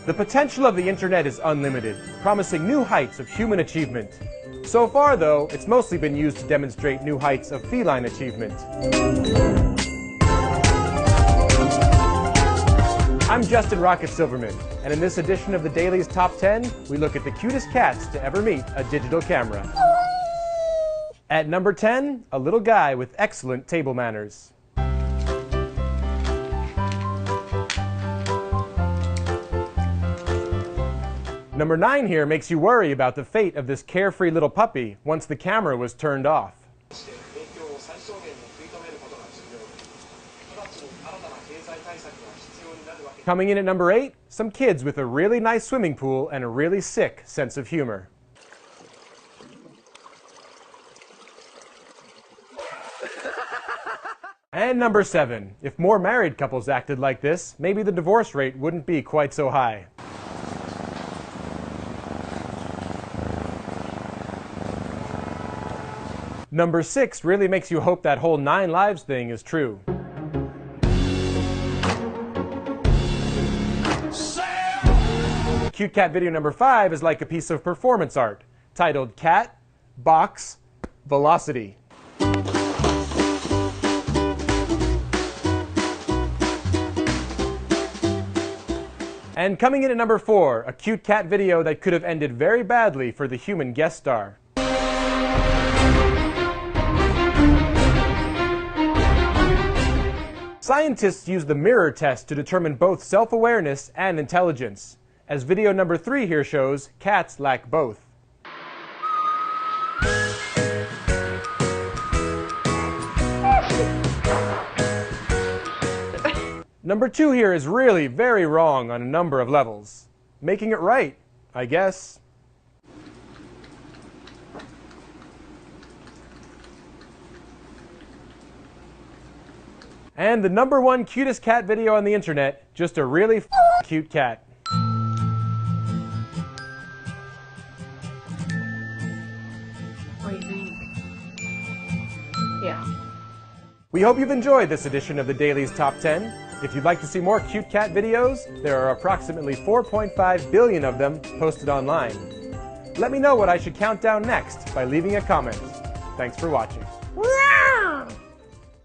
The potential of the internet is unlimited, promising new heights of human achievement. So far, though, it's mostly been used to demonstrate new heights of feline achievement. I'm Justin Rocket Silverman, and in this edition of the Daily's Top 10, we look at the cutest cats to ever meet a digital camera. At number 10, a little guy with excellent table manners. Number 9 here makes you worry about the fate of this carefree little puppy once the camera was turned off. Coming in at number 8, some kids with a really nice swimming pool and a really sick sense of humor. And number 7, if more married couples acted like this, maybe the divorce rate wouldn't be quite so high. Number 6 really makes you hope that whole 9 lives thing is true. Cute cat video number 5 is like a piece of performance art, titled Cat, Box, Velocity. And coming in at number 4, a cute cat video that could have ended very badly for the human guest star. Scientists use the mirror test to determine both self-awareness and intelligence. As video number 3 here shows, cats lack both. Number 2 here is really very wrong on a number of levels. Making it right, I guess. And the number 1 cutest cat video on the internet, just a really cute cat. What do you think? Yeah. We hope you've enjoyed this edition of the Daily's Top 10. If you'd like to see more cute cat videos, there are approximately 4.5 billion of them posted online. Let me know what I should count down next by leaving a comment. Thanks for watching.